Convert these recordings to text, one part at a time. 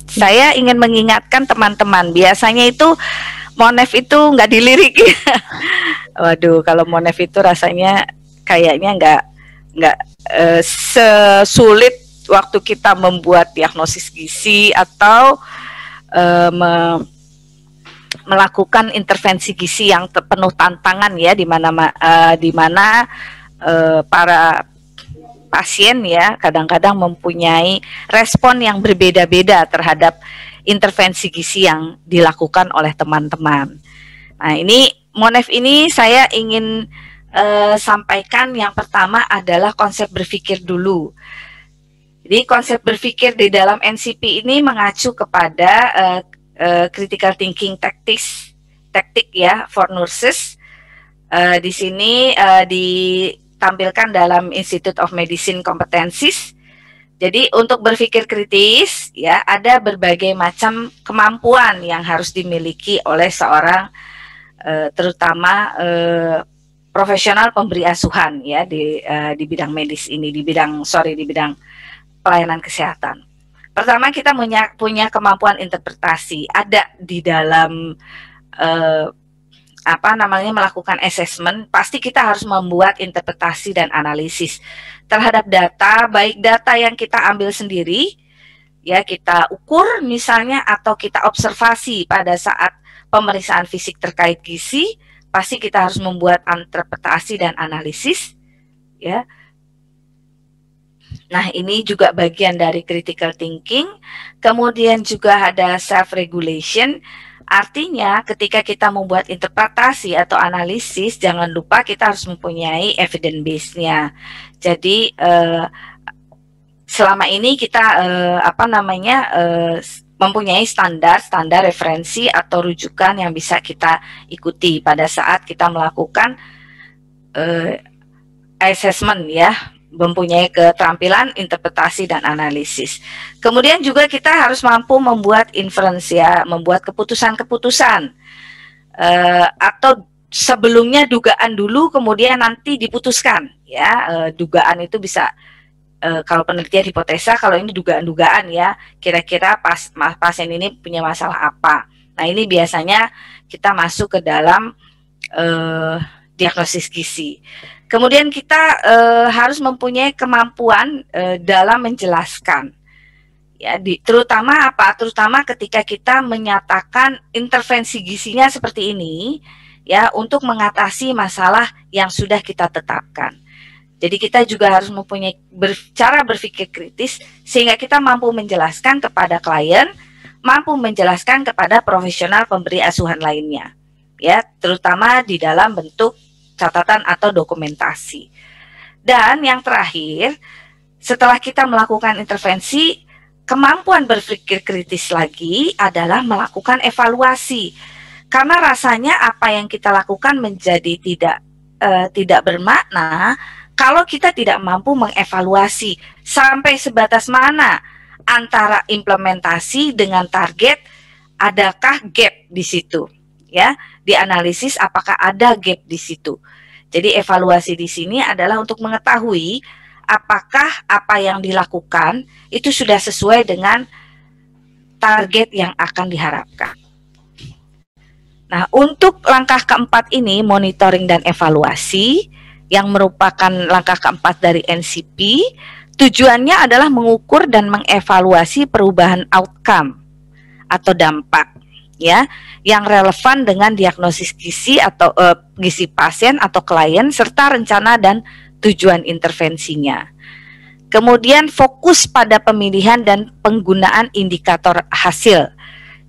Saya ingin mengingatkan teman-teman, biasanya itu Monef itu nggak dilirik ya. Waduh, kalau Monef itu rasanya kayaknya nggak sesulit waktu kita membuat diagnosis gizi atau melakukan intervensi gizi yang penuh tantangan ya, di mana para pasien ya kadang-kadang mempunyai respon yang berbeda-beda terhadap intervensi gizi yang dilakukan oleh teman-teman. Nah, ini Monef ini saya ingin sampaikan yang pertama adalah konsep berpikir dulu. Jadi konsep berpikir di dalam NCP ini mengacu kepada critical thinking taktik ya for nurses. Di sini ditampilkan dalam Institute of Medicine Competencies. Jadi untuk berpikir kritis ya ada berbagai macam kemampuan yang harus dimiliki oleh seorang terutama profesional pemberi asuhan ya di bidang medis ini, di bidang pelayanan kesehatan. Pertama, kita punya kemampuan interpretasi, ada di dalam melakukan assessment. Pasti kita harus membuat interpretasi dan analisis terhadap data, baik data yang kita ambil sendiri ya, kita ukur misalnya, atau kita observasi pada saat pemeriksaan fisik terkait gizi. Pasti kita harus membuat interpretasi dan analisis ya. Nah, ini juga bagian dari critical thinking. Kemudian juga ada self regulation. Artinya ketika kita membuat interpretasi atau analisis, jangan lupa kita harus mempunyai evidence base-nya. Jadi selama ini kita mempunyai standar referensi atau rujukan yang bisa kita ikuti pada saat kita melakukan assessment ya, mempunyai keterampilan interpretasi dan analisis. Kemudian juga kita harus mampu membuat inference ya, membuat keputusan-keputusan atau sebelumnya dugaan dulu kemudian nanti diputuskan ya. Dugaan itu bisa kalau penelitian hipotesa, kalau ini dugaan-dugaan ya, kira-kira pasien ini punya masalah apa. Nah, ini biasanya kita masuk ke dalam diagnosis gizi. Kemudian kita harus mempunyai kemampuan dalam menjelaskan, ya, terutama ketika kita menyatakan intervensi gizinya seperti ini, ya, untuk mengatasi masalah yang sudah kita tetapkan. Jadi kita juga harus mempunyai cara berpikir kritis sehingga kita mampu menjelaskan kepada klien, mampu menjelaskan kepada profesional pemberi asuhan lainnya, ya, terutama di dalam bentuk catatan atau dokumentasi. Dan yang terakhir, setelah kita melakukan intervensi, kemampuan berpikir kritis lagi adalah melakukan evaluasi. Karena rasanya apa yang kita lakukan menjadi tidak bermakna kalau kita tidak mampu mengevaluasi sampai sebatas mana antara implementasi dengan target, adakah gap di situ, ya, dianalisis apakah ada gap di situ. Jadi evaluasi di sini adalah untuk mengetahui apakah apa yang dilakukan itu sudah sesuai dengan target yang akan diharapkan. Nah, untuk langkah keempat ini, monitoring dan evaluasi, yang merupakan langkah keempat dari NCP, tujuannya adalah mengukur dan mengevaluasi perubahan outcome atau dampak, ya, yang relevan dengan diagnosis gizi atau gizi pasien atau klien serta rencana dan tujuan intervensinya. Kemudian fokus pada pemilihan dan penggunaan indikator hasil,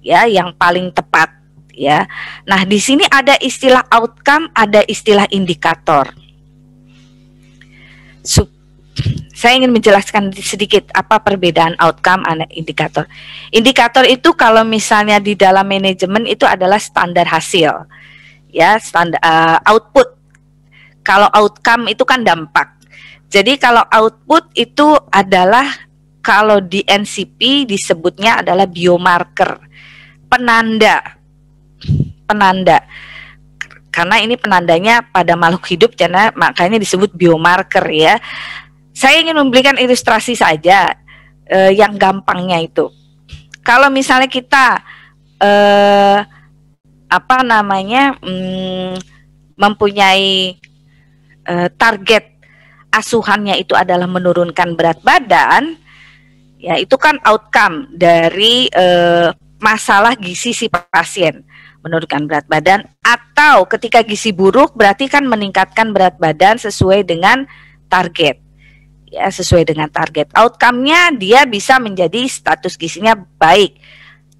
ya, yang paling tepat, ya. Nah, di sini ada istilah outcome, ada istilah indikator. Saya ingin menjelaskan sedikit apa perbedaan outcome dan indikator. Indikator itu kalau misalnya di dalam manajemen itu adalah standar hasil, ya, standar output. Kalau outcome itu kan dampak. Jadi kalau output itu adalah, kalau di NCP disebutnya adalah biomarker, penanda. Karena ini penandanya pada makhluk hidup, karena makanya disebut biomarker, ya. Saya ingin memberikan ilustrasi saja yang gampangnya itu. Kalau misalnya kita mempunyai target asuhannya itu adalah menurunkan berat badan, ya itu kan outcome dari masalah gizi si pasien, menurunkan berat badan. Atau ketika gizi buruk berarti kan meningkatkan berat badan sesuai dengan target, ya sesuai dengan target. Outcome-nya dia bisa menjadi status gizinya baik,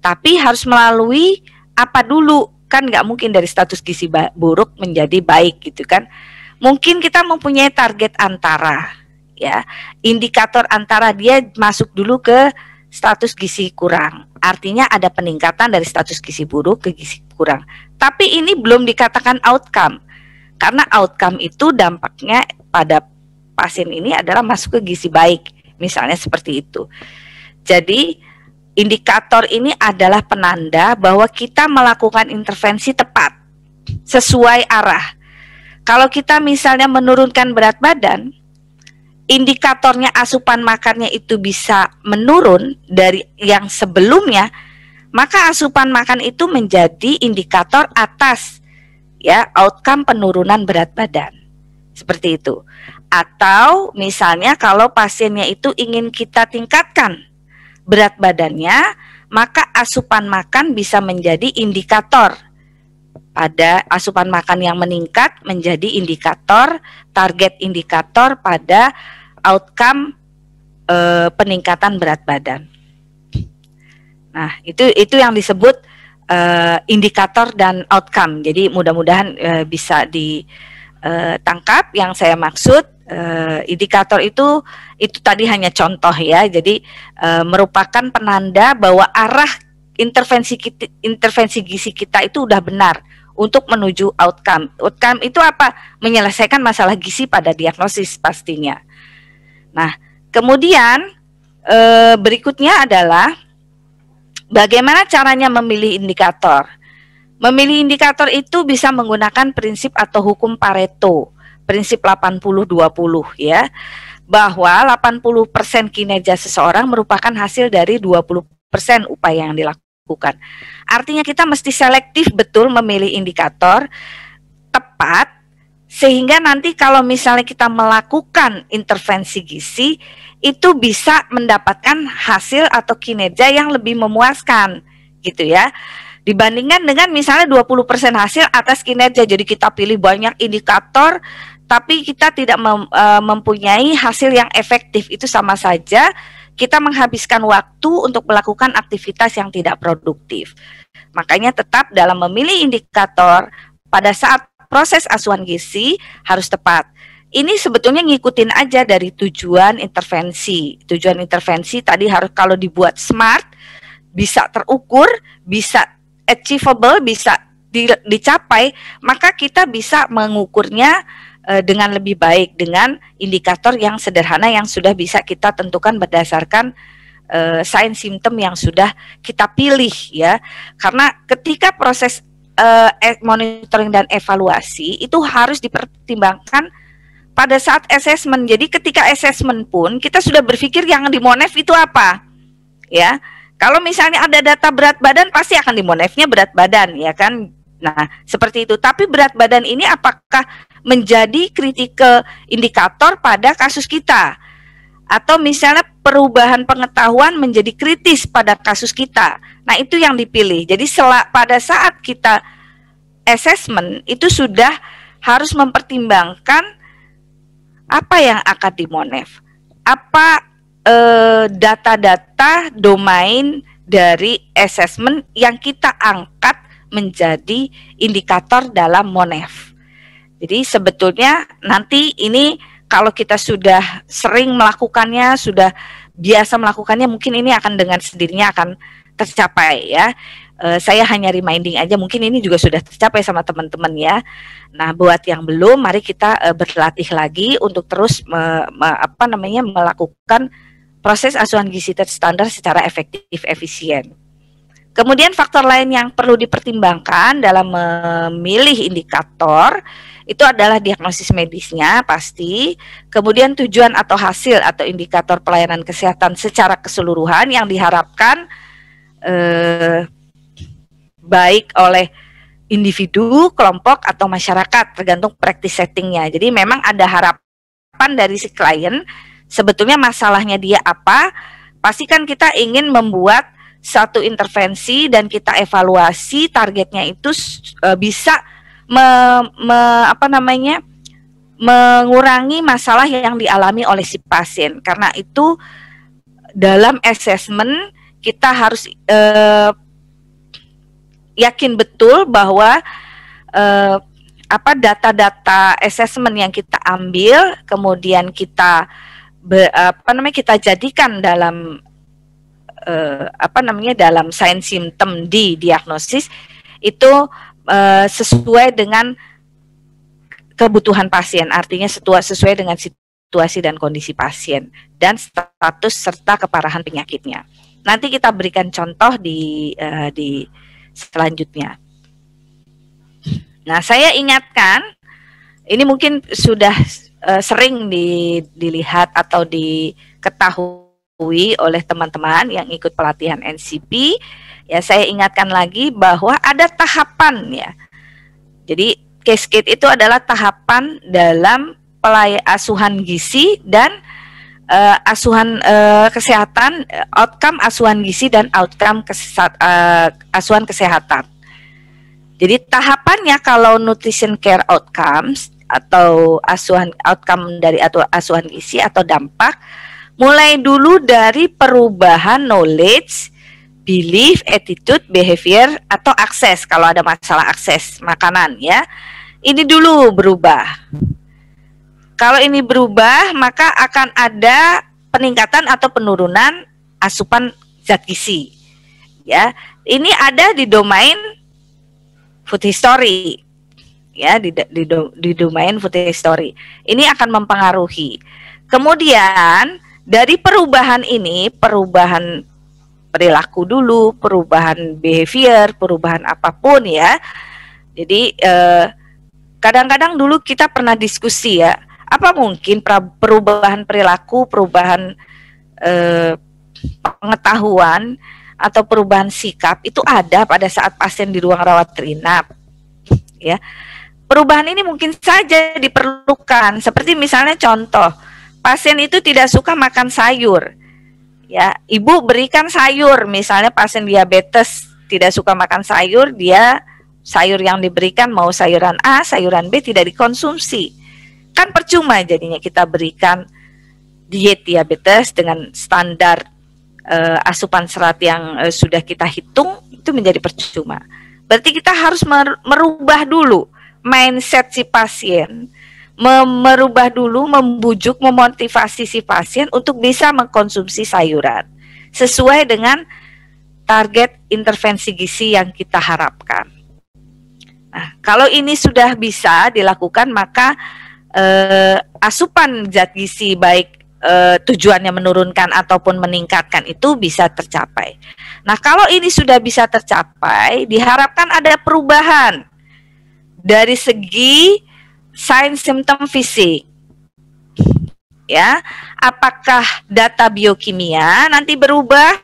tapi harus melalui apa dulu, kan nggak mungkin dari status gizi buruk menjadi baik gitu kan. Mungkin kita mempunyai target antara, ya indikator antara, dia masuk dulu ke status gizi kurang, artinya ada peningkatan dari status gizi buruk ke gizi kurang, tapi ini belum dikatakan outcome, karena outcome itu dampaknya pada pasien ini adalah masuk ke gizi baik, misalnya seperti itu. Jadi indikator ini adalah penanda bahwa kita melakukan intervensi tepat sesuai arah. Kalau kita misalnya menurunkan berat badan, indikatornya asupan makannya itu bisa menurun dari yang sebelumnya, maka asupan makan itu menjadi indikator atas, ya, outcome penurunan berat badan. Seperti itu. Atau misalnya kalau pasiennya itu ingin kita tingkatkan berat badannya, maka asupan makan bisa menjadi indikator. Pada asupan makan yang meningkat menjadi indikator, target indikator pada outcome peningkatan berat badan. Nah, itu yang disebut indikator dan outcome. Jadi mudah-mudahan bisa ditangkap yang saya maksud. Indikator itu tadi hanya contoh ya. Jadi merupakan penanda bahwa arah intervensi gizi kita itu udah benar untuk menuju outcome. Outcome itu apa? Menyelesaikan masalah gizi pada diagnosis pastinya. Nah, kemudian berikutnya adalah bagaimana caranya memilih indikator. Memilih indikator itu bisa menggunakan prinsip atau hukum Pareto, prinsip 80-20 ya, bahwa 80% kinerja seseorang merupakan hasil dari 20% upaya yang dilakukan. Artinya kita mesti selektif betul memilih indikator tepat, sehingga nanti kalau misalnya kita melakukan intervensi gizi itu bisa mendapatkan hasil atau kinerja yang lebih memuaskan gitu ya, dibandingkan dengan misalnya 20% hasil atas kinerja. Jadi kita pilih banyak indikator tapi kita tidak mempunyai hasil yang efektif, itu sama saja kita menghabiskan waktu untuk melakukan aktivitas yang tidak produktif. Makanya tetap dalam memilih indikator pada saat proses asuhan gizi harus tepat. Ini sebetulnya ngikutin aja dari tujuan intervensi. Tujuan intervensi tadi harus kalau dibuat smart, bisa terukur, bisa achievable, bisa dicapai, maka kita bisa mengukurnya dengan lebih baik dengan indikator yang sederhana yang sudah bisa kita tentukan berdasarkan sign symptom yang sudah kita pilih ya. Karena ketika proses monitoring dan evaluasi itu harus dipertimbangkan pada saat assessment. Jadi ketika assessment pun kita sudah berpikir yang di Monef itu apa ya. Kalau misalnya ada data berat badan pasti akan di Monefnya berat badan ya kan. Nah, seperti itu. Tapi berat badan ini apakah menjadi critical indikator pada kasus kita? Atau misalnya perubahan pengetahuan menjadi kritis pada kasus kita. Nah, itu yang dipilih. Jadi pada saat kita assessment itu sudah harus mempertimbangkan apa yang akan di Monef. Apa data-data domain dari assessment yang kita angkat menjadi indikator dalam Monef. Jadi sebetulnya nanti ini kalau kita sudah sering melakukannya, sudah biasa melakukannya, mungkin ini akan dengan sendirinya akan tercapai ya. Saya hanya reminding aja, mungkin ini juga sudah tercapai sama teman-teman ya. Nah, buat yang belum, mari kita berlatih lagi untuk terus melakukan proses asuhan gizi terstandar secara efektif, efisien. Kemudian faktor lain yang perlu dipertimbangkan dalam memilih indikator itu adalah diagnosis medisnya pasti, kemudian tujuan atau hasil atau indikator pelayanan kesehatan secara keseluruhan yang diharapkan baik oleh individu, kelompok, atau masyarakat, tergantung practice settingnya. Jadi memang ada harapan dari si klien, sebetulnya masalahnya dia apa, pastikan kita ingin membuat satu intervensi dan kita evaluasi targetnya itu bisa mengurangi masalah yang dialami oleh si pasien. Karena itu dalam assessment kita harus yakin betul bahwa data-data assessment yang kita ambil kemudian kita kita jadikan dalam dalam sign symptom di diagnosis itu sesuai dengan kebutuhan pasien, artinya sesuai dengan situasi dan kondisi pasien dan status serta keparahan penyakitnya. Nanti kita berikan contoh di selanjutnya. Nah, saya ingatkan, ini mungkin sudah sering dilihat atau diketahui oleh teman-teman yang ikut pelatihan NCP. Ya, saya ingatkan lagi bahwa ada tahapan ya. Jadi cascade itu adalah tahapan dalam asuhan gizi dan asuhan kesehatan, outcome asuhan gizi dan outcome asuhan kesehatan. Jadi tahapannya kalau nutrition care outcomes atau asuhan outcome dari asuhan gizi atau dampak, mulai dulu dari perubahan knowledge, belief, attitude, behavior atau akses kalau ada masalah akses makanan ya. Ini dulu berubah. Kalau ini berubah, maka akan ada peningkatan atau penurunan asupan zat gizi. Ya, ini ada di domain food history. Ya, di domain food history. Ini akan mempengaruhi. Kemudian dari perubahan ini, perubahan perilaku dulu, perubahan behavior, perubahan apapun ya. Jadi kadang-kadang dulu kita pernah diskusi ya, apa mungkin perubahan perilaku, perubahan pengetahuan atau perubahan sikap itu ada pada saat pasien di ruang rawat inap, ya. Perubahan ini mungkin saja diperlukan, seperti misalnya contoh, pasien itu tidak suka makan sayur, ya. Ibu berikan sayur, misalnya pasien diabetes tidak suka makan sayur, dia sayur yang diberikan mau sayuran A, sayuran B tidak dikonsumsi. Kan percuma jadinya kita berikan diet diabetes dengan standar asupan serat yang sudah kita hitung, itu menjadi percuma. Berarti kita harus merubah dulu mindset si pasien, merubah dulu, membujuk, memotivasi si pasien untuk bisa mengkonsumsi sayuran sesuai dengan target intervensi gizi yang kita harapkan. Nah, kalau ini sudah bisa dilakukan, maka asupan zat gizi baik tujuannya menurunkan ataupun meningkatkan itu bisa tercapai. Nah, kalau ini sudah bisa tercapai, diharapkan ada perubahan dari segi sign symptom fisik. Ya, apakah data biokimia nanti berubah?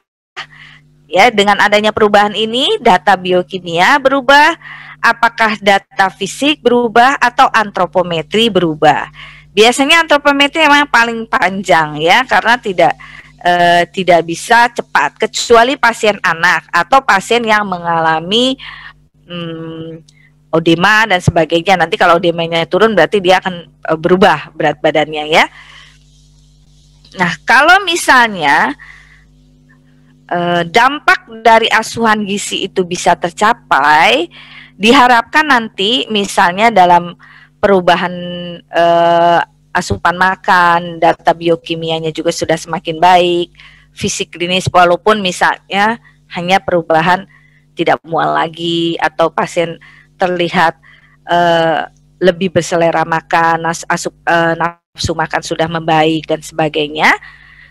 Ya, dengan adanya perubahan ini, data biokimia berubah, apakah data fisik berubah atau antropometri berubah. Biasanya antropometri memang paling panjang ya, karena tidak bisa cepat, kecuali pasien anak atau pasien yang mengalami odema dan sebagainya. Nanti kalau odemanya turun berarti dia akan berubah berat badannya ya. Nah, kalau misalnya dampak dari asuhan gizi itu bisa tercapai, diharapkan nanti misalnya dalam perubahan asupan makan, data biokimianya juga sudah semakin baik, fisik klinis walaupun misalnya hanya perubahan tidak mual lagi atau pasien terlihat lebih berselera makan, nafsu makan sudah membaik dan sebagainya.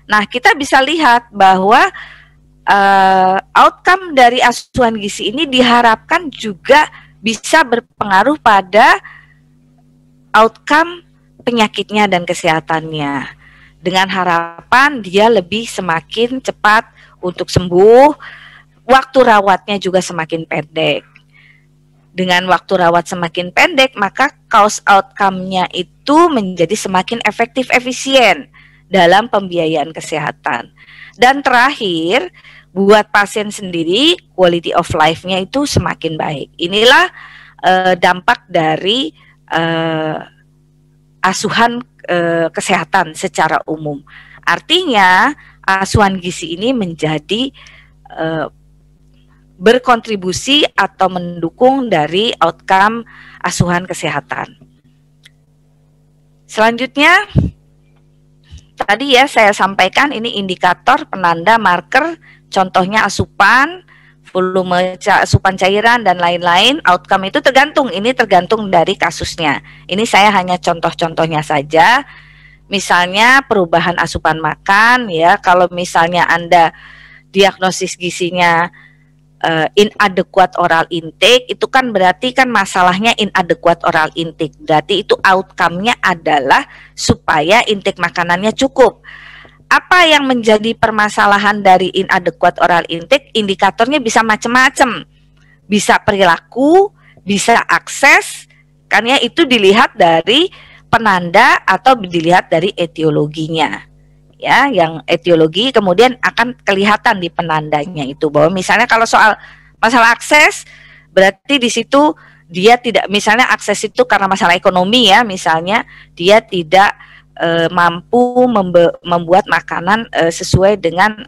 Nah, kita bisa lihat bahwa outcome dari asuhan gizi ini diharapkan juga bisa berpengaruh pada outcome penyakitnya dan kesehatannya, dengan harapan dia lebih semakin cepat untuk sembuh. waktu rawatnya juga semakin pendek. Dengan waktu rawat semakin pendek, maka cost outcome-nya itu menjadi semakin efektif efisien dalam pembiayaan kesehatan. Dan terakhir, buat pasien sendiri, quality of life-nya itu semakin baik. Inilah dampak dari asuhan kesehatan secara umum. Artinya, asuhan gizi ini menjadi berkontribusi atau mendukung dari outcome asuhan kesehatan. Selanjutnya, tadi ya saya sampaikan ini indikator, penanda, marker, contohnya asupan, volume asupan cairan dan lain-lain. Outcome itu tergantung dari kasusnya. Ini saya hanya contoh-contohnya saja. Misalnya perubahan asupan makan ya, kalau misalnya Anda diagnosis gizinya inadequate oral intake, itu kan berarti kan masalahnya inadequate oral intake. Berarti itu outcome-nya adalah supaya intake makanannya cukup. Apa yang menjadi permasalahan dari inadequate oral intake? Indikatornya bisa macam-macam. Bisa perilaku, bisa akses, kan ya, itu dilihat dari penanda atau dilihat dari etiologinya. Ya, yang etiologi kemudian akan kelihatan di penandanya itu, bahwa misalnya kalau soal masalah akses, berarti di situ dia tidak, misalnya akses itu karena masalah ekonomi ya, misalnya dia tidak mampu membuat makanan sesuai dengan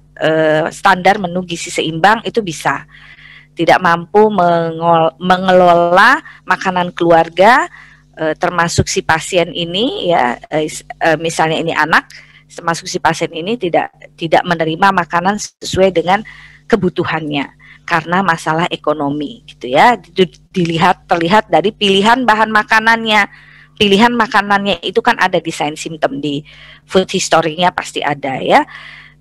standar menu gizi seimbang, itu bisa. Tidak mampu mengelola makanan keluarga, termasuk si pasien ini ya, misalnya ini anak, termasuk si pasien ini tidak menerima makanan sesuai dengan kebutuhannya karena masalah ekonomi gitu ya. Itu terlihat dari pilihan bahan makanannya. Pilihan makanannya itu kan ada di sign symptom, di food history-nya pasti ada ya.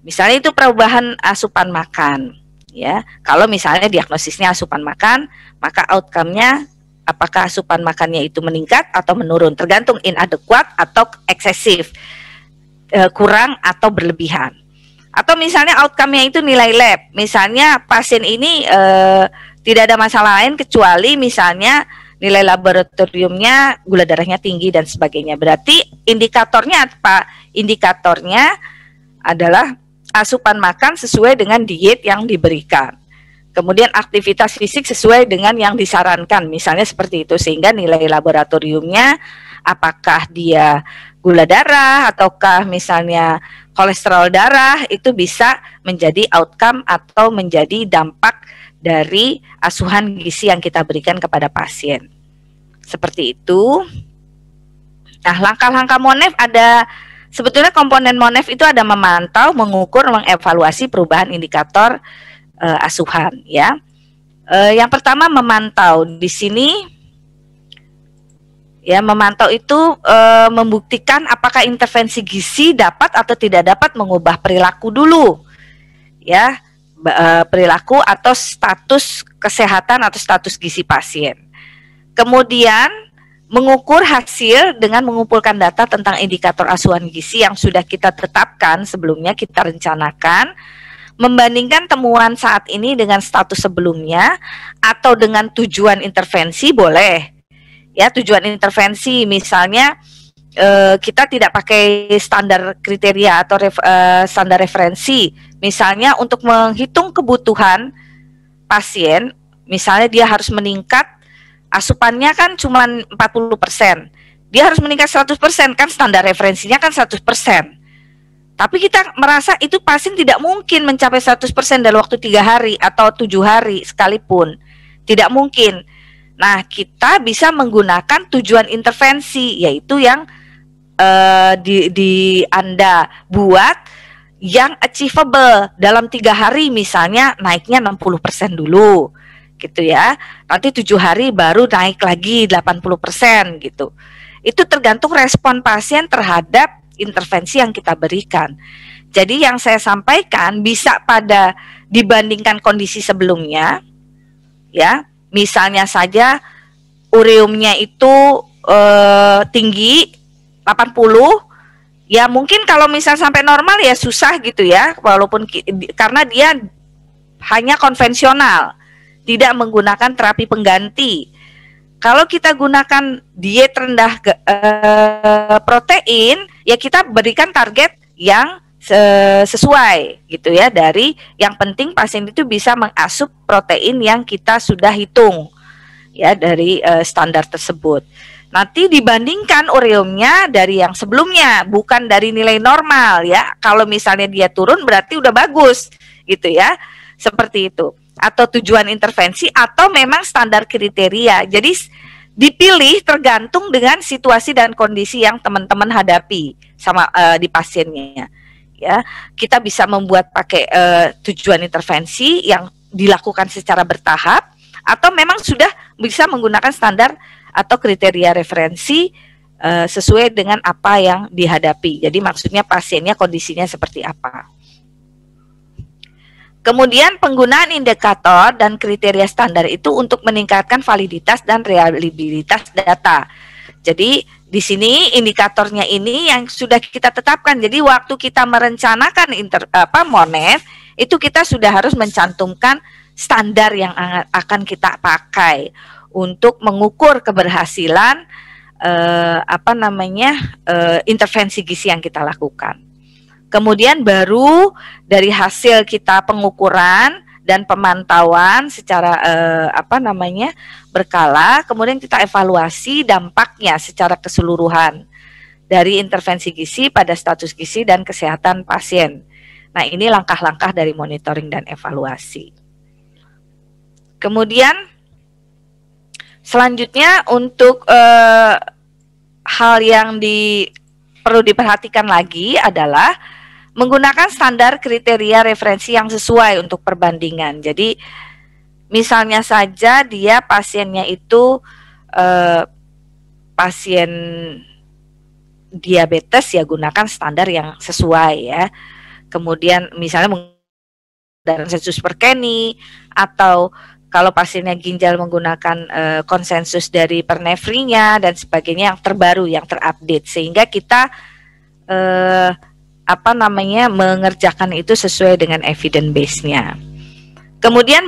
Misalnya itu perubahan asupan makan ya. Kalau misalnya diagnosisnya asupan makan, maka outcome-nya apakah asupan makannya itu meningkat atau menurun, tergantung inadequate atau eksesif, kurang atau berlebihan. Atau misalnya outcome-nya itu nilai lab. Misalnya pasien ini tidak ada masalah lain kecuali misalnya nilai laboratoriumnya gula darahnya tinggi dan sebagainya. Berarti indikatornya apa? Indikatornya adalah asupan makan sesuai dengan diet yang diberikan. Kemudian aktivitas fisik sesuai dengan yang disarankan. Misalnya seperti itu, sehingga nilai laboratoriumnya apakah dia gula darah ataukah misalnya kolesterol darah, itu bisa menjadi outcome atau menjadi dampak dari asuhan gizi yang kita berikan kepada pasien. Seperti itu. Nah, langkah-langkah MONEF ada, sebetulnya komponen MONEF itu ada memantau, mengukur, mengevaluasi perubahan indikator asuhan ya. Yang pertama memantau. Di sini ya, memantau itu membuktikan apakah intervensi gizi dapat atau tidak dapat mengubah perilaku dulu. Ya, perilaku atau status kesehatan atau status gizi pasien. Kemudian mengukur hasil dengan mengumpulkan data tentang indikator asuhan gizi yang sudah kita tetapkan sebelumnya, kita rencanakan, membandingkan temuan saat ini dengan status sebelumnya atau dengan tujuan intervensi boleh. Ya, tujuan intervensi misalnya kita tidak pakai standar kriteria atau standar referensi. Misalnya untuk menghitung kebutuhan pasien, misalnya dia harus meningkat, asupannya kan cuma 40%. Dia harus meningkat 100%, kan standar referensinya kan 100%. Tapi kita merasa itu pasien tidak mungkin mencapai 100% dalam waktu 3 hari atau 7 hari sekalipun. Tidak mungkin. Nah, kita bisa menggunakan tujuan intervensi, yaitu yang Anda buat yang achievable dalam 3 hari, misalnya naiknya 60% dulu gitu ya. Nanti 7 hari baru naik lagi 80% gitu. Itu tergantung respon pasien terhadap intervensi yang kita berikan. Jadi yang saya sampaikan bisa pada dibandingkan kondisi sebelumnya ya. Misalnya saja ureumnya itu tinggi 80, ya mungkin kalau misal sampai normal ya susah gitu ya, walaupun karena dia hanya konvensional, tidak menggunakan terapi pengganti. Kalau kita gunakan diet rendah protein, ya kita berikan target yang sesuai gitu ya, dari yang penting pasien itu bisa mengasup protein yang kita sudah hitung ya dari standar tersebut. Nanti dibandingkan ureumnya dari yang sebelumnya, bukan dari nilai normal ya. Kalau misalnya dia turun berarti udah bagus gitu ya, seperti itu. Atau tujuan intervensi atau memang standar kriteria. Jadi dipilih tergantung dengan situasi dan kondisi yang teman-teman hadapi sama di pasiennya. Ya, kita bisa membuat pakai tujuan intervensi yang dilakukan secara bertahap, atau memang sudah bisa menggunakan standar atau kriteria referensi sesuai dengan apa yang dihadapi. Jadi maksudnya pasiennya kondisinya seperti apa. Kemudian penggunaan indikator dan kriteria standar itu untuk meningkatkan validitas dan reliabilitas data. Jadi di sini indikatornya ini yang sudah kita tetapkan. Jadi waktu kita merencanakan MONEF itu kita sudah harus mencantumkan standar yang akan kita pakai untuk mengukur keberhasilan intervensi gizi yang kita lakukan. Kemudian baru dari hasil kita pengukuran dan pemantauan secara berkala, kemudian kita evaluasi dampaknya secara keseluruhan dari intervensi gizi pada status gizi dan kesehatan pasien. Nah, ini langkah-langkah dari monitoring dan evaluasi. Kemudian selanjutnya untuk hal yang perlu diperhatikan lagi adalah menggunakan standar kriteria referensi yang sesuai untuk perbandingan. Jadi misalnya saja dia pasiennya itu pasien diabetes, ya gunakan standar yang sesuai ya. Kemudian misalnya menggunakan konsensus Perkeni, atau kalau pasiennya ginjal menggunakan konsensus dari Pernefrinya dan sebagainya yang terbaru, yang terupdate, sehingga kita mengerjakan itu sesuai dengan evidence base-nya. Kemudian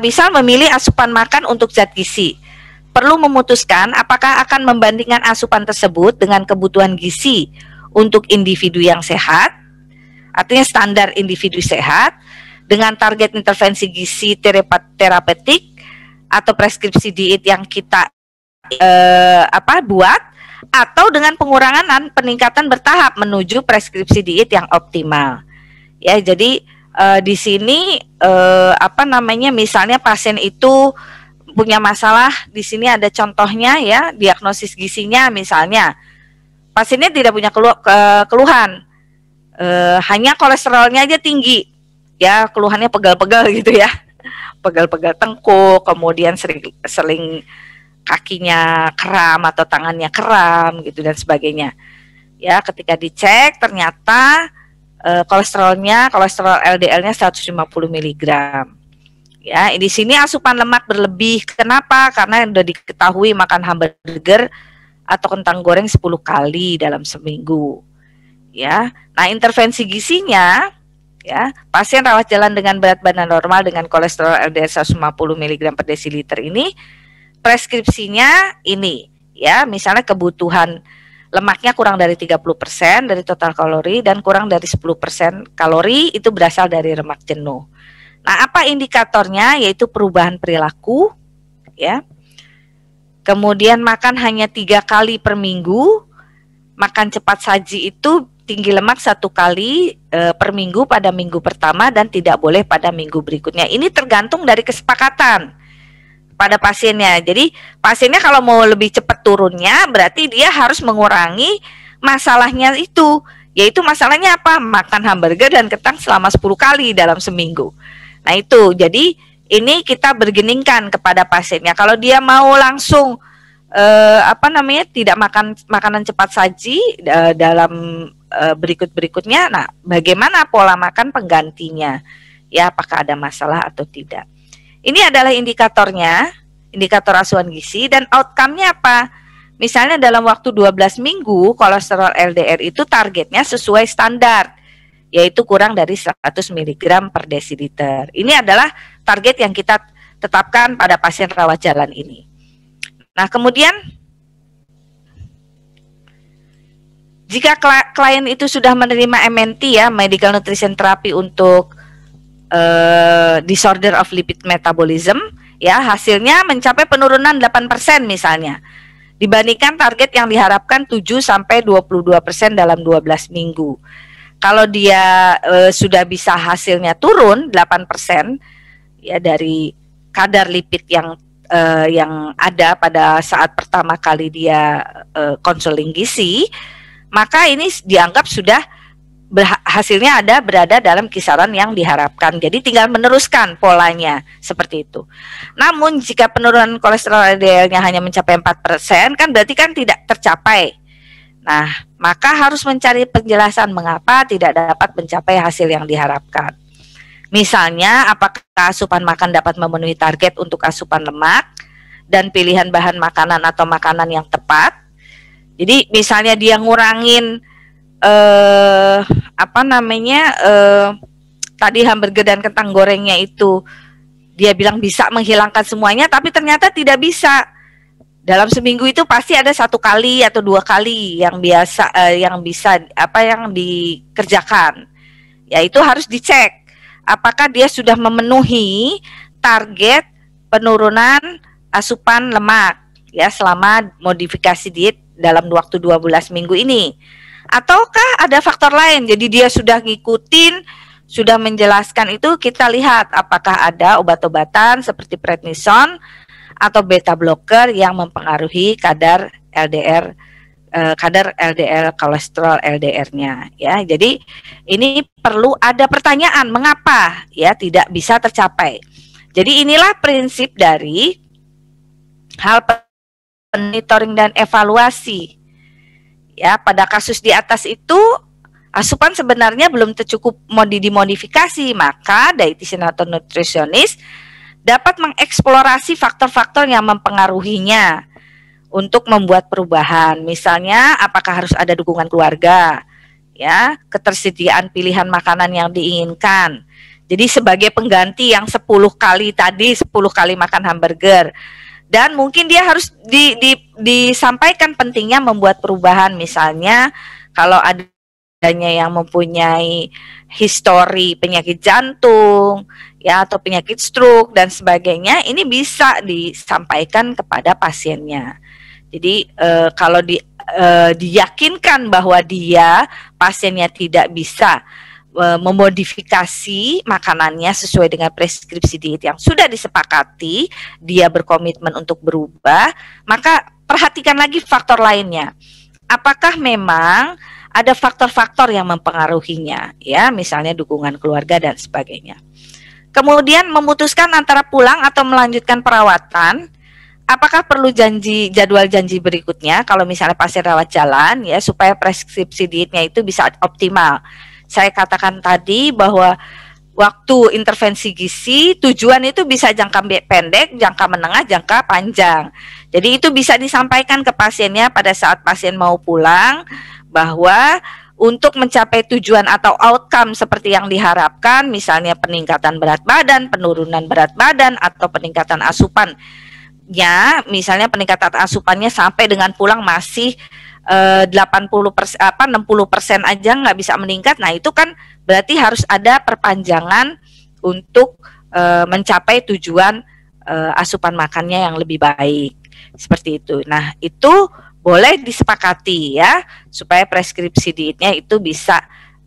misal memilih asupan makan untuk zat gizi. Perlu memutuskan apakah akan membandingkan asupan tersebut dengan kebutuhan gizi untuk individu yang sehat, artinya standar individu sehat, dengan target intervensi gizi terapeutik atau preskripsi diet yang kita buat, atau dengan pengurangan dan peningkatan bertahap menuju preskripsi diet yang optimal. Ya, jadi di sini misalnya pasien itu punya masalah, di sini ada contohnya ya, diagnosis gizinya misalnya pasiennya tidak punya keluhan, hanya kolesterolnya aja tinggi, ya keluhannya pegal-pegal gitu ya, pegal-pegal tengkuk, kemudian sering kakinya kram atau tangannya kram gitu dan sebagainya. Ya, ketika dicek ternyata kolesterol LDL-nya 150 mg. Ya, di sini asupan lemak berlebih. Kenapa? Karena sudah diketahui makan hamburger atau kentang goreng 10 kali dalam seminggu. Ya. Nah, intervensi gizinya ya, pasien rawat jalan dengan berat badan normal dengan kolesterol LDL 150 mg per desiliter ini, preskripsinya ini ya, misalnya kebutuhan lemaknya kurang dari 30% dari total kalori dan kurang dari 10% kalori itu berasal dari lemak jenuh. Nah, apa indikatornya? Yaitu perubahan perilaku ya. Kemudian makan hanya 3 kali per minggu, makan cepat saji itu tinggi lemak 1 kali per minggu pada minggu pertama dan tidak boleh pada minggu berikutnya. Ini tergantung dari kesepakatan pada pasiennya. Jadi pasiennya kalau mau lebih cepat turunnya berarti dia harus mengurangi masalahnya itu. Yaitu masalahnya apa? Makan hamburger dan kentang selama 10 kali dalam seminggu. Nah itu, jadi ini kita bergeningkan kepada pasiennya. Kalau dia mau langsung tidak makan makanan cepat saji dalam berikutnya, nah bagaimana pola makan penggantinya? Ya, apakah ada masalah atau tidak? Ini adalah indikatornya, indikator asupan gizi, dan outcome-nya apa? Misalnya dalam waktu 12 minggu kolesterol LDL itu targetnya sesuai standar, yaitu kurang dari 100 mg per desiliter. Ini adalah target yang kita tetapkan pada pasien rawat jalan ini. Nah, kemudian jika klien itu sudah menerima MNT ya, Medical Nutrition Therapy untuk disorder of lipid metabolism, ya hasilnya mencapai penurunan 8% misalnya, dibandingkan target yang diharapkan 7-22% dalam 12 minggu. Kalau dia sudah bisa hasilnya turun 8% ya dari kadar lipid yang ada pada saat pertama kali dia konseling gizi, maka ini dianggap sudah hasilnya berada dalam kisaran yang diharapkan. Jadi tinggal meneruskan polanya seperti itu. Namun jika penurunan kolesterol LDL-nya hanya mencapai 4%, kan berarti kan tidak tercapai. Nah, maka harus mencari penjelasan mengapa tidak dapat mencapai hasil yang diharapkan. Misalnya, apakah asupan makan dapat memenuhi target untuk asupan lemak dan pilihan bahan makanan atau makanan yang tepat. Jadi misalnya dia ngurangin tadi hamburger dan kentang gorengnya itu, dia bilang bisa menghilangkan semuanya, tapi ternyata tidak bisa. Dalam seminggu itu pasti ada 1 kali atau 2 kali yang bisa yang dikerjakan. Ya, itu harus dicek apakah dia sudah memenuhi target penurunan asupan lemak ya selama modifikasi diet dalam waktu 12 minggu ini. Ataukah ada faktor lain? Jadi dia sudah ngikutin, sudah menjelaskan itu, kita lihat apakah ada obat-obatan seperti prednison atau beta blocker yang mempengaruhi kadar LDL kolesterol LDR-nya ya. Jadi ini perlu ada pertanyaan mengapa ya tidak bisa tercapai. Jadi inilah prinsip dari hal monitoring dan evaluasi. Ya, pada kasus di atas itu asupan sebenarnya belum cukup dimodifikasi, maka dietitian atau nutrisionis dapat mengeksplorasi faktor-faktor yang mempengaruhinya untuk membuat perubahan. Misalnya, apakah harus ada dukungan keluarga, ya, ketersediaan pilihan makanan yang diinginkan. Jadi sebagai pengganti yang 10 kali tadi, 10 kali makan hamburger. Dan mungkin dia harus disampaikan pentingnya membuat perubahan. Misalnya, kalau adanya yang mempunyai histori penyakit jantung, ya, atau penyakit stroke dan sebagainya, ini bisa disampaikan kepada pasiennya. Jadi kalau diyakinkan bahwa pasiennya tidak bisa memodifikasi makanannya sesuai dengan preskripsi diet yang sudah disepakati, dia berkomitmen untuk berubah, maka perhatikan lagi faktor lainnya. Apakah memang ada faktor-faktor yang mempengaruhinya, ya, misalnya dukungan keluarga dan sebagainya. Kemudian memutuskan antara pulang atau melanjutkan perawatan. Apakah perlu jadwal janji berikutnya kalau misalnya pasien rawat jalan, ya, supaya preskripsi dietnya itu bisa optimal. Saya katakan tadi bahwa waktu intervensi gizi tujuan itu bisa jangka pendek, jangka menengah, jangka panjang. Jadi itu bisa disampaikan ke pasiennya pada saat pasien mau pulang bahwa untuk mencapai tujuan atau outcome seperti yang diharapkan, misalnya peningkatan berat badan, penurunan berat badan, atau peningkatan asupannya, misalnya peningkatan asupannya sampai dengan pulang masih 60% aja nggak bisa meningkat. Nah, itu kan berarti harus ada perpanjangan untuk mencapai tujuan asupan makannya yang lebih baik, seperti itu. Nah, itu boleh disepakati ya, supaya preskripsi dietnya itu bisa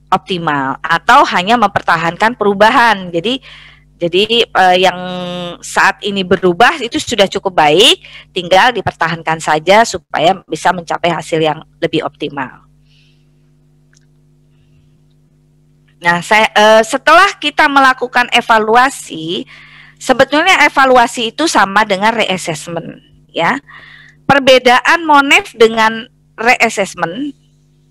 optimal, atau hanya mempertahankan perubahan. Jadi yang saat ini berubah itu sudah cukup baik, tinggal dipertahankan saja supaya bisa mencapai hasil yang lebih optimal. Nah, setelah kita melakukan evaluasi, sebetulnya evaluasi itu sama dengan reassessment, ya. Perbedaan MONEF dengan reassessment,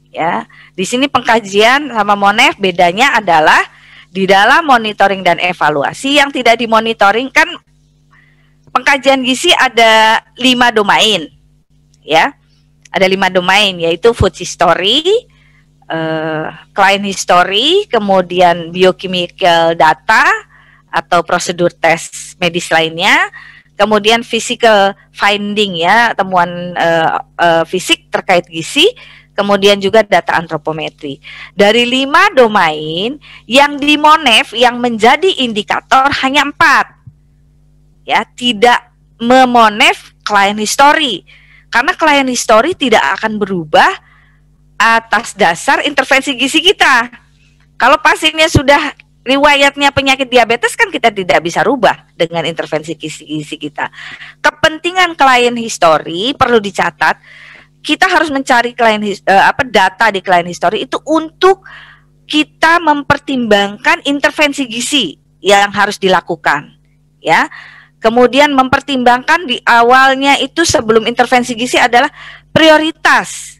ya. Di sini pengkajian sama MONEF bedanya adalah di dalam monitoring dan evaluasi. Yang tidak dimonitoring kan pengkajian gizi ada 5 domain, ya. Ada 5 domain, yaitu food history, client history, kemudian biochemical data atau prosedur tes medis lainnya, kemudian physical finding ya, temuan fisik terkait gizi, kemudian juga data antropometri. Dari 5 domain yang di Monef yang menjadi indikator hanya 4. Ya, tidak memonef client history. Karena client history tidak akan berubah atas dasar intervensi gizi kita. Kalau pasiennya sudah riwayatnya penyakit diabetes kan kita tidak bisa rubah dengan intervensi gizi kita. Kepentingan client history perlu dicatat. Kita harus mencari data di client history itu untuk kita mempertimbangkan intervensi gizi yang harus dilakukan, ya. Kemudian mempertimbangkan di awalnya itu sebelum intervensi gizi adalah prioritas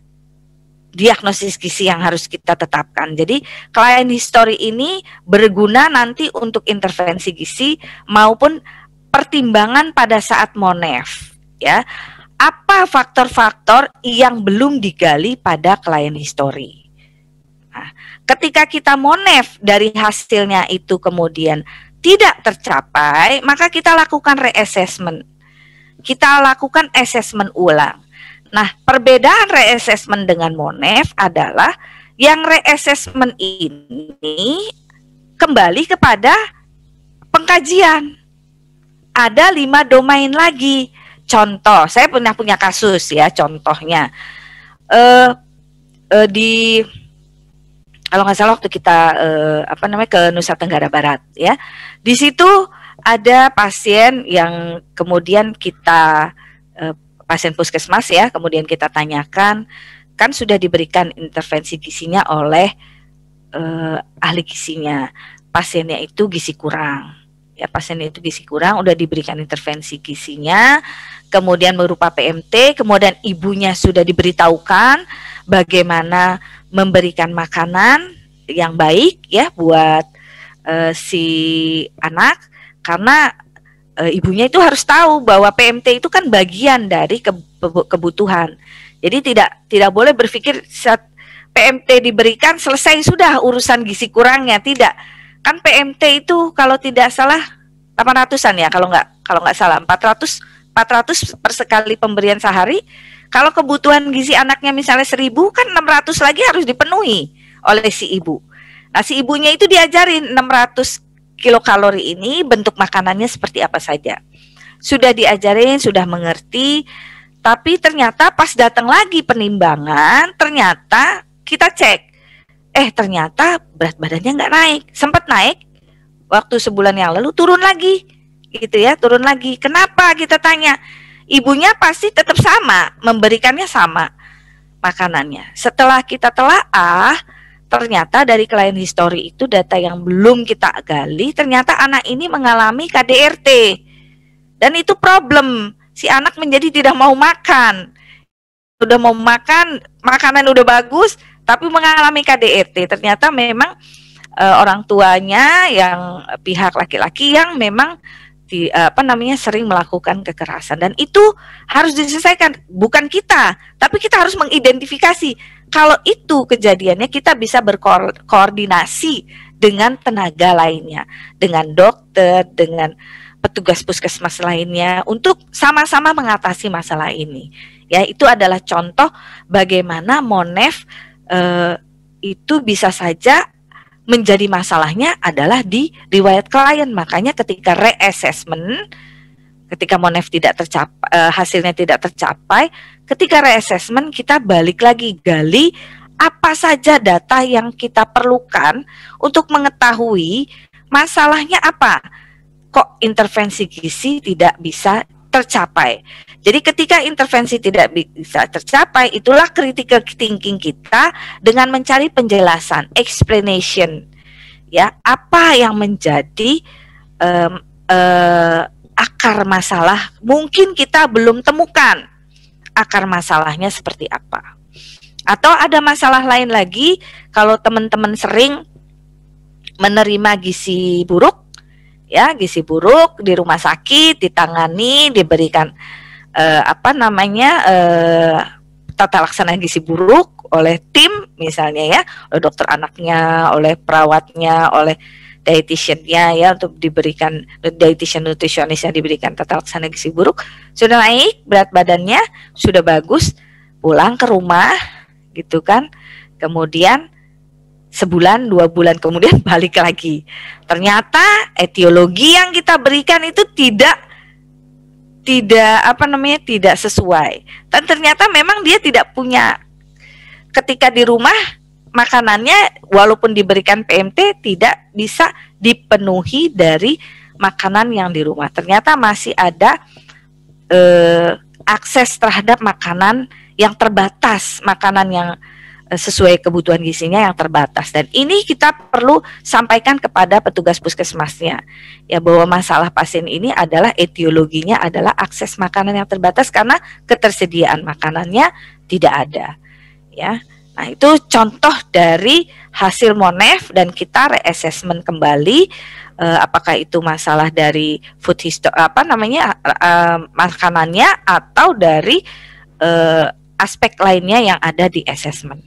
diagnosis gizi yang harus kita tetapkan. Jadi client history ini berguna nanti untuk intervensi gizi maupun pertimbangan pada saat Monef, ya. Apa faktor-faktor yang belum digali pada client history? Nah, ketika kita Monef dari hasilnya itu kemudian tidak tercapai, maka kita lakukan reassessment. Kita lakukan assessment ulang. Nah, perbedaan reassessment dengan Monef adalah yang reassessment ini kembali kepada pengkajian. Ada 5 domain lagi. Contoh, saya punya kasus ya, contohnya di kalau nggak salah waktu kita ke Nusa Tenggara Barat ya, di situ ada pasien yang kemudian kita pasien puskesmas ya, kemudian kita tanyakan, kan sudah diberikan intervensi gizinya oleh ahli gizinya, pasiennya itu gizi kurang. Ya, pasiennya itu gizi kurang, udah diberikan intervensi gizinya, kemudian berupa PMT, kemudian ibunya sudah diberitahukan bagaimana memberikan makanan yang baik ya buat si anak, karena ibunya itu harus tahu bahwa PMT itu kan bagian dari kebutuhan. Jadi tidak boleh berpikir saat PMT diberikan selesai sudah urusan gizi kurangnya, tidak. Kan PMT itu kalau tidak salah 800-an ya, kalau nggak salah 400 per sekali pemberian sehari. Kalau kebutuhan gizi anaknya misalnya 1000, kan 600 lagi harus dipenuhi oleh si ibu. Nah, si ibunya itu diajarin 600 kilokalori ini bentuk makanannya seperti apa saja. Sudah diajarin, sudah mengerti, tapi ternyata pas datang lagi penimbangan, ternyata kita cek, ternyata berat badannya nggak naik, sempat naik waktu sebulan yang lalu, turun lagi, gitu ya, turun lagi. Kenapa kita tanya? Ibunya pasti tetap sama, memberikannya sama makanannya. Setelah kita telaah, ternyata dari client history itu data yang belum kita gali, ternyata anak ini mengalami KDRT, dan itu problem. Si anak menjadi tidak mau makan, udah mau makan, makanan udah bagus, tapi mengalami KDRT. Ternyata memang orang tuanya yang pihak laki-laki yang memang sering melakukan kekerasan, dan itu harus diselesaikan. Bukan kita, tapi kita harus mengidentifikasi. Kalau itu kejadiannya, kita bisa berkoordinasi dengan tenaga lainnya, dengan dokter, dengan petugas puskesmas lainnya untuk sama-sama mengatasi masalah ini. Ya, itu adalah contoh bagaimana Monef itu bisa saja menjadi masalahnya adalah di riwayat klien. Makanya ketika reassessment, ketika Monef tidak tercapai, hasilnya tidak tercapai, ketika reassessment kita balik lagi gali apa saja data yang kita perlukan untuk mengetahui masalahnya apa. Kok intervensi gizi tidak bisa tercapai. Jadi ketika intervensi tidak bisa tercapai, itulah critical thinking kita dengan mencari penjelasan, explanation, ya, apa yang menjadi akar masalah. Mungkin kita belum temukan akar masalahnya seperti apa. Atau ada masalah lain lagi, kalau teman-teman sering menerima gizi buruk, ya, gizi buruk di rumah sakit, ditangani, diberikan tata laksana gizi buruk oleh tim misalnya ya, oleh dokter anaknya, oleh perawatnya, oleh dietitiannya ya, untuk diberikan dietitian nutrisionisnya diberikan tata laksana gizi buruk, sudah naik berat badannya, sudah bagus, pulang ke rumah gitu kan, kemudian sebulan 2 bulan kemudian balik lagi, ternyata etiologi yang kita berikan itu tidak tidak sesuai, dan ternyata memang dia tidak punya, ketika di rumah makanannya walaupun diberikan PMT tidak bisa dipenuhi dari makanan yang di rumah, ternyata masih ada akses terhadap makanan yang terbatas, makanan yang sesuai kebutuhan gizinya yang terbatas, dan ini kita perlu sampaikan kepada petugas puskesmasnya ya, bahwa masalah pasien ini adalah etiologinya adalah akses makanan yang terbatas karena ketersediaan makanannya tidak ada ya. Nah, itu contoh dari hasil MONEF, dan kita reassessment kembali apakah itu masalah dari food history makanannya atau dari aspek lainnya yang ada di assessment.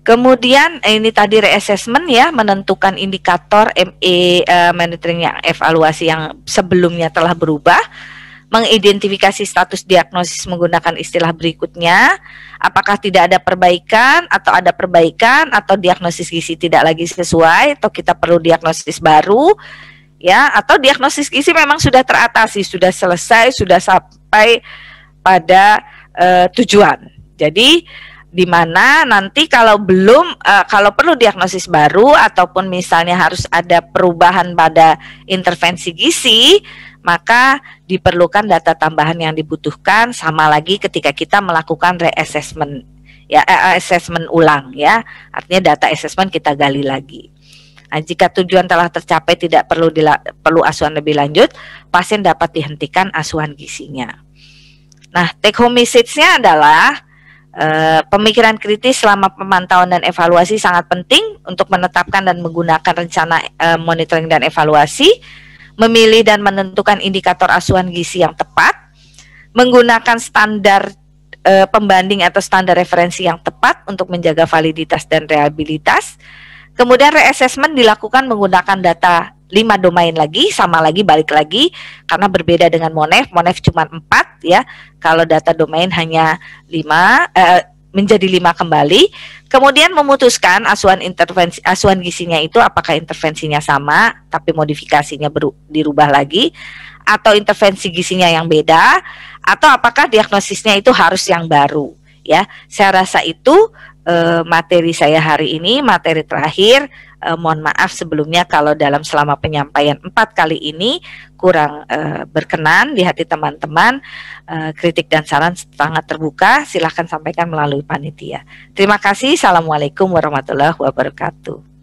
Kemudian ini tadi reassessment ya, menentukan indikator monitoring yang evaluasi yang sebelumnya telah berubah, mengidentifikasi status diagnosis menggunakan istilah berikutnya, apakah tidak ada perbaikan atau ada perbaikan, atau diagnosis gizi tidak lagi sesuai atau kita perlu diagnosis baru ya, atau diagnosis gizi memang sudah teratasi, sudah selesai, sudah sampai pada tujuan. Jadi di mana nanti kalau kalau perlu diagnosis baru ataupun misalnya harus ada perubahan pada intervensi gizi, maka diperlukan data tambahan yang dibutuhkan, sama lagi ketika kita melakukan reassessment ya, assessment ulang ya, artinya data assessment kita gali lagi. Nah, jika tujuan telah tercapai tidak perlu asuhan lebih lanjut, pasien dapat dihentikan asuhan gizinya. Nah, take home message-nya adalah pemikiran kritis selama pemantauan dan evaluasi sangat penting untuk menetapkan dan menggunakan rencana monitoring dan evaluasi, memilih dan menentukan indikator asuhan gizi yang tepat, menggunakan standar pembanding atau standar referensi yang tepat untuk menjaga validitas dan reliabilitas. Kemudian reassessment dilakukan menggunakan data 5 domain lagi, sama lagi balik lagi karena berbeda dengan MONEF. MONEF cuma 4 ya, kalau data domain hanya 5 menjadi 5 kembali. Kemudian memutuskan asuhan gizinya itu apakah intervensinya sama tapi modifikasinya dirubah lagi, atau intervensi gizinya yang beda, atau apakah diagnosisnya itu harus yang baru ya. Saya rasa itu materi saya hari ini, materi terakhir. Mohon maaf sebelumnya kalau selama penyampaian 4 kali ini kurang berkenan di hati teman-teman. Kritik dan saran sangat terbuka, silahkan sampaikan melalui panitia. Terima kasih. Assalamualaikum warahmatullahi wabarakatuh.